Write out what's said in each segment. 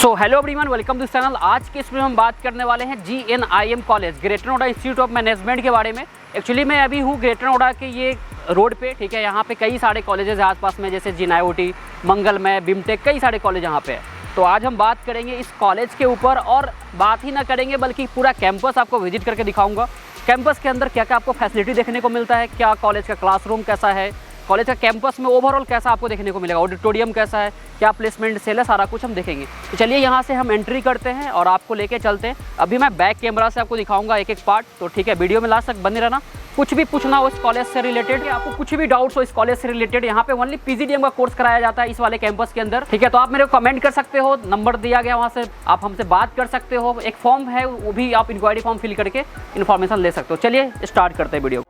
So hello everyone, welcome to channel. आज के इसमें हम बात करने वाले हैं GNIM college, Greater Noida Institute of Management के बारे में। एक्चुअली मैं अभी हूँ ग्रेटर नोएडा के ये रोड पे, ठीक है। यहाँ पे कई सारे कॉलेजेस हैं आसपास में, जैसे GNIOT, मंगलमय, बिमटेक, कई सारे कॉलेज यहाँ पे है। तो आज हम बात करेंगे इस कॉलेज के ऊपर, और बात ही ना करेंगे बल्कि पूरा कैंपस आपको विजिट करके दिखाऊंगा। कैंपस के अंदर क्या क्या आपको फैसिलिटी देखने को मिलता है, क्या कॉलेज का क्लासरूम कैसा है, कॉलेज का कैंपस में ओवरऑल कैसा आपको देखने को मिलेगा, ऑडिटोरियम कैसा है, क्या प्लेसमेंट सेल है, सारा कुछ हम देखेंगे। तो चलिए यहाँ से हम एंट्री करते हैं और आपको लेके चलते हैं। अभी मैं बैक कैमरा से आपको दिखाऊंगा एक एक पार्ट, तो ठीक है, वीडियो में लास्ट तक बने रहना। कुछ भी पूछना हो इस कॉलेज से रिलेटेड, या आपको कुछ भी डाउट्स हो इस कॉलेज से रिलेटेड, यहाँ पे ओनली PGDM का कोर्स कराया जाता है इस वाले कैंपस के अंदर, ठीक है। तो आप मेरे को कमेंट कर सकते हो, नंबर दिया गया वहाँ से आप हमसे बात कर सकते हो। एक फॉर्म है, वो भी आप इंक्वायरी फॉर्म फिल करके इन्फॉर्मेशन ले सकते हो। चलिए स्टार्ट करते हैं वीडियो।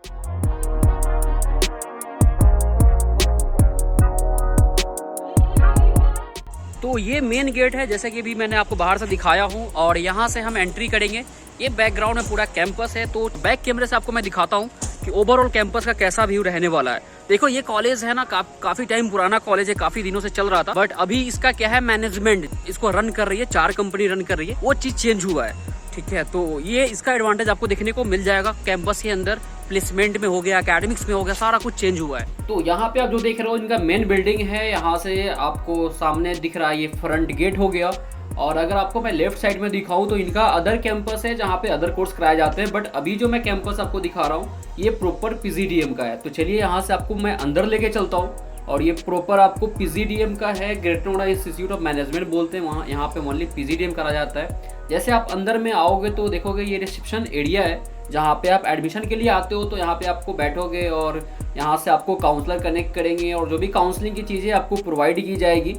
तो ये मेन गेट है, जैसे कि भी मैंने आपको बाहर से दिखाया हूँ, और यहाँ से हम एंट्री करेंगे। ये बैकग्राउंड में पूरा कैंपस है, तो बैक कैमरे से आपको मैं दिखाता हूँ कि ओवरऑल कैंपस का कैसा व्यू रहने वाला है। देखो ये कॉलेज है ना, काफ़ी टाइम पुराना कॉलेज है, काफ़ी दिनों से चल रहा था, बट अभी इसका क्या है, मैनेजमेंट इसको रन कर रही है, 4 कंपनी रन कर रही है, वो चीज़ चेंज हुआ है, ठीक है। तो ये इसका एडवांटेज आपको देखने को मिल जाएगा कैंपस के अंदर। प्लेसमेंट में हो गया, एकेडमिक्स में हो गया, सारा कुछ चेंज हुआ है। तो यहाँ पे आप जो देख रहे हो इनका मेन बिल्डिंग है, यहाँ से आपको सामने दिख रहा है, ये फ्रंट गेट हो गया। और अगर आपको मैं लेफ्ट साइड में दिखाऊं तो इनका अदर कैंपस है, जहाँ पे अदर कोर्स कराए जाते हैं, बट अभी जो मैं कैंपस आपको दिखा रहा हूँ ये प्रॉपर PGDM का है। तो चलिए यहाँ से आपको मैं अंदर लेके चलता हूँ, और ये प्रॉपर आपको PGDM का है, greater Noida Institute of management बोलते हैं वहाँ। यहाँ पे ओनली PGDM करा जाता है। जैसे आप अंदर में आओगे तो देखोगे ये रिसेप्शन एरिया है, जहाँ पे आप एडमिशन के लिए आते हो। तो यहाँ पे आपको बैठोगे और यहाँ से आपको काउंसलर कनेक्ट करेंगे, और जो भी काउंसलिंग की चीज़ें आपको प्रोवाइड की जाएगी।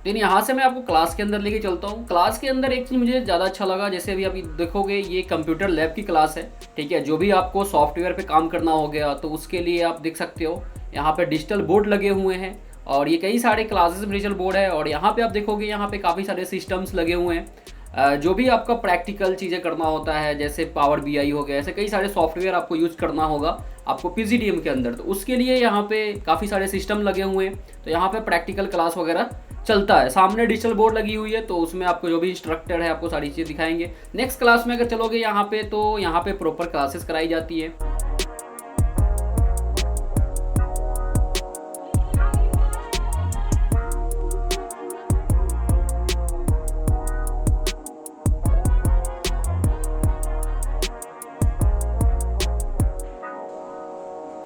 लेकिन यहाँ से मैं आपको क्लास के अंदर लेके चलता हूँ। क्लास के अंदर एक चीज़ मुझे ज़्यादा अच्छा लगा, जैसे अभी अभी देखोगे ये कंप्यूटर लैब की क्लास है, ठीक है। जो भी आपको सॉफ्टवेयर पे काम करना हो गया तो उसके लिए आप देख सकते हो यहाँ पे डिजिटल बोर्ड लगे हुए हैं, और ये कई सारे क्लासेस में डिजिटल बोर्ड है। और यहाँ पे आप देखोगे यहाँ पे काफ़ी सारे सिस्टम्स लगे हुए हैं। जो भी आपका प्रैक्टिकल चीज़ें करना होता है, जैसे पावर BI हो गया, ऐसे कई सारे सॉफ्टवेयर आपको यूज़ करना होगा आपको PGDM के अंदर, तो उसके लिए यहाँ पे काफ़ी सारे सिस्टम लगे हुए हैं। तो यहाँ पे प्रैक्टिकल क्लास वगैरह चलता है। सामने डिजिटल बोर्ड लगी हुई है, तो उसमें आपको जो भी इंस्ट्रक्टर है आपको सारी चीज़ें दिखाएंगे। नेक्स्ट क्लास में अगर चलोगे यहाँ पे, तो यहाँ पे प्रॉपर क्लासेस कराई जाती है।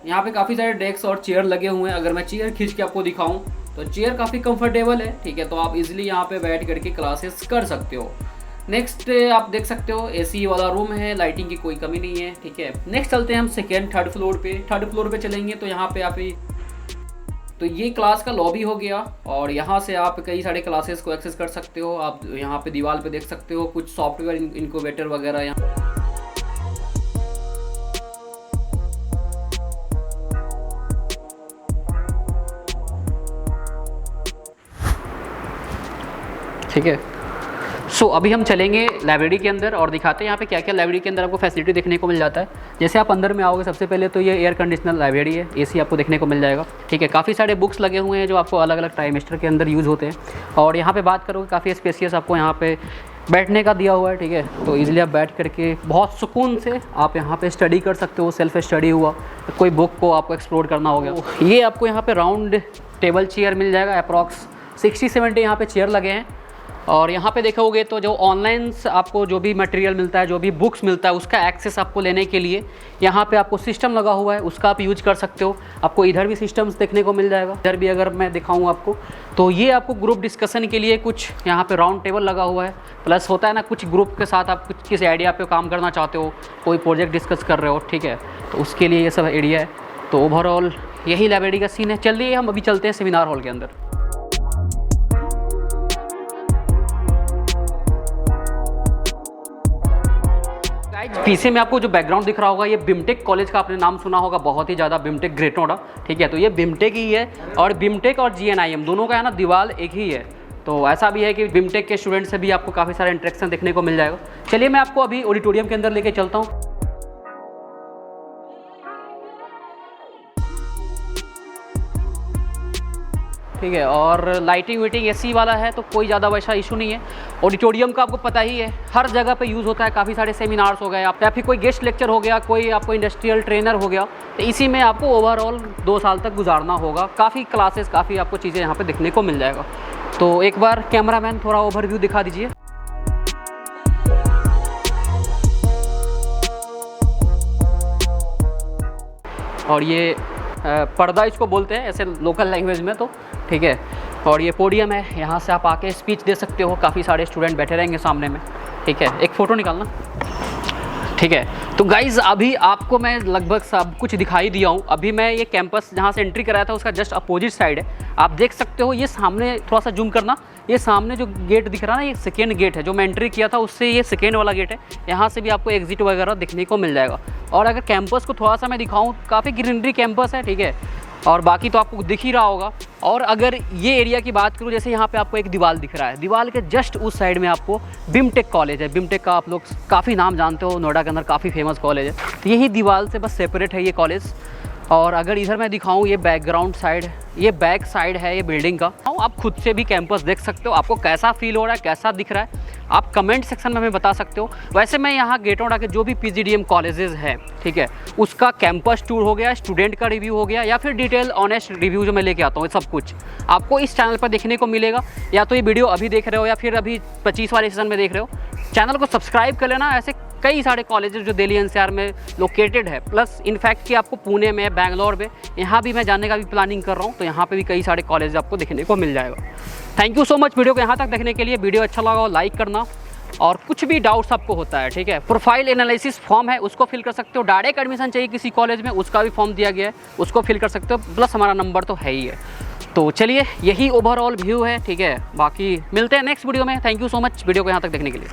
यहाँ पे काफ़ी सारे डेस्क और चेयर लगे हुए हैं। अगर मैं चेयर खींच के आपको दिखाऊं तो चेयर काफ़ी कंफर्टेबल है, ठीक है। तो आप इजीली यहाँ पे बैठ करके क्लासेस कर सकते हो। नेक्स्ट आप देख सकते हो AC वाला रूम है, लाइटिंग की कोई कमी नहीं है, ठीक है। नेक्स्ट चलते हैं हम सेकेंड थर्ड फ्लोर पे। थर्ड फ्लोर पे चलेंगे तो यहाँ पे आप तो ये क्लास का लॉबी हो गया, और यहाँ से आप कई सारे क्लासेस को एक्सेस कर सकते हो। आप यहाँ पे दीवार पे देख सकते हो कुछ सॉफ्टवेयर इनक्यूबेटर वगैरह यहाँ। ठीक है। सो अभी हम चलेंगे लाइब्रेरी के अंदर और दिखाते हैं यहाँ पे क्या क्या लाइब्रेरी के अंदर आपको फैसिलिटी देखने को मिल जाता है। जैसे आप अंदर में आओगे सबसे पहले तो ये एयर कंडीशनर लाइब्रेरी है, AC आपको देखने को मिल जाएगा, ठीक है। काफ़ी सारे बुक्स लगे हुए हैं जो आपको अलग अलग ट्राइमेस्टर के अंदर यूज़ होते हैं। और यहाँ पे बात करोगे काफ़ी स्पेसियस आपको यहाँ पे बैठने का दिया हुआ है, ठीक है। तो ईजिली आप बैठ करके बहुत सुकून से आप यहाँ पे स्टडी कर सकते हो। सेल्फ स्टडी हुआ, कोई बुक को आपको एक्सप्लोर करना हो गया। ये आपको यहाँ पे राउंड टेबल चेयर मिल जाएगा, अप्रॉक्स 60-70 यहाँ पे चेयर लगे हैं। और यहाँ पे देखोगे तो जो ऑनलाइन आपको जो भी मटेरियल मिलता है, जो भी बुक्स मिलता है, उसका एक्सेस आपको लेने के लिए यहाँ पे आपको सिस्टम लगा हुआ है, उसका आप यूज कर सकते हो। आपको इधर भी सिस्टम्स देखने को मिल जाएगा। इधर भी अगर मैं दिखाऊँ आपको तो ये आपको ग्रुप डिस्कशन के लिए कुछ यहाँ पे राउंड टेबल लगा हुआ है। प्लस होता है ना, कुछ ग्रुप के साथ आप कुछ किसी आइडिया पे काम करना चाहते हो, कोई प्रोजेक्ट डिस्कस कर रहे हो, ठीक है, तो उसके लिए ये सब एरिया है। तो ओवरऑल यही लाइब्रेरी का सीन है। चलिए हम अभी चलते हैं सेमिनार हॉल के अंदर। पीछे में आपको जो बैकग्राउंड दिख रहा होगा, ये बिमटेक कॉलेज का आपने नाम सुना होगा बहुत ही ज़्यादा, बिमटेक ग्रेटर नोएडा, ठीक है। तो ये बिमटेक ही है, और बिमटेक और GNIM दोनों का है ना दीवार एक ही है। तो ऐसा भी है कि बिमटेक के स्टूडेंट से भी आपको काफ़ी सारा इंटरेक्शन देखने को मिल जाएगा। चलिए मैं आपको अभी ऑडिटोरियम के अंदर लेके चलता हूँ। ठीक है, और लाइटिंग वीटिंग एसी वाला है तो कोई ज़्यादा वैसा इशू नहीं है। ऑडिटोरियम का आपको पता ही है, हर जगह पे यूज़ होता है। काफ़ी सारे सेमिनार्स हो गए आप, या फिर कोई गेस्ट लेक्चर हो गया, कोई आपको इंडस्ट्रियल ट्रेनर हो गया, तो इसी में आपको ओवरऑल 2 साल तक गुजारना होगा। काफ़ी क्लासेस, काफ़ी आपको चीज़ें यहाँ पे दिखने को मिल जाएगा। तो एक बार कैमरामैन थोड़ा ओवरव्यू दिखा दीजिए। और ये पर्दा इसको बोलते हैं ऐसे लोकल लैंग्वेज में, तो ठीक है। और ये पोडियम है, यहाँ से आप आके स्पीच दे सकते हो। काफ़ी सारे स्टूडेंट बैठे रहेंगे सामने में, ठीक है। एक फ़ोटो निकालना, ठीक है। तो गाइज़ अभी आपको मैं लगभग सब कुछ दिखाई दिया हूँ। अभी मैं ये कैंपस जहाँ से एंट्री कराया था उसका जस्ट अपोजिट साइड है, आप देख सकते हो। ये सामने थोड़ा सा जूम करना, ये सामने जो गेट दिख रहा है ना, ये सेकेंड गेट है। जो मैं एंट्री किया था उससे ये सेकेंड वाला गेट है। यहाँ से भी आपको एग्जिट वगैरह दिखने को मिल जाएगा। और अगर कैंपस को थोड़ा सा मैं दिखाऊँ, काफ़ी ग्रीनरी कैंपस है, ठीक है। और बाकी तो आपको दिख ही रहा होगा। और अगर ये एरिया की बात करूँ, जैसे यहाँ पे आपको एक दीवार दिख रहा है, दीवार के जस्ट उस साइड में आपको बिमटेक कॉलेज है। बिमटेक का आप लोग काफ़ी नाम जानते हो, नोएडा के अंदर काफ़ी फेमस कॉलेज है। तो यही दीवार से बस सेपरेट है ये कॉलेज। और अगर इधर मैं दिखाऊं, ये बैकग्राउंड साइड, ये बैक साइड है ये बिल्डिंग का। आप खुद से भी कैंपस देख सकते हो, आपको कैसा फील हो रहा है, कैसा दिख रहा है, आप कमेंट सेक्शन में हमें बता सकते हो। वैसे मैं यहाँ गेटों के जो भी PGDM कॉलेजेस हैं, ठीक है, उसका कैंपस टूर हो गया, स्टूडेंट का रिव्यू हो गया, या फिर डिटेल ऑनेस्ट रिव्यू जो मैं लेके आता हूँ, सब कुछ आपको इस चैनल पर देखने को मिलेगा। या तो ये वीडियो अभी देख रहे हो या फिर अभी 25 वाले सीजन में देख रहे हो, चैनल को सब्सक्राइब कर लेना। ऐसे कई सारे कॉलेजेस जो दिल्ली NCR में लोकेटेड है, प्लस इनफैक्ट कि आपको पुणे में, बैंगलोर में, यहाँ भी मैं जाने का भी प्लानिंग कर रहा हूँ। तो यहाँ पे भी कई सारे कॉलेज आपको देखने को मिल जाएगा। Thank you so much video को यहाँ तक देखने के लिए। वीडियो अच्छा लगा हो लाइक करना, और कुछ भी डाउट्स आपको होता है, ठीक है, प्रोफाइल एनालिसिस फॉर्म है उसको फिल कर सकते हो। डायरेक्ट एडमिशन चाहिए किसी कॉलेज में, उसका भी फॉर्म दिया गया है, उसको फिल कर सकते हो। प्लस हमारा नंबर तो है ही है। तो चलिए यही ओवरऑल व्यू है, ठीक है। बाकी मिलते हैं नेक्स्ट वीडियो में। Thank you so much video को यहाँ तक देखने के लिए।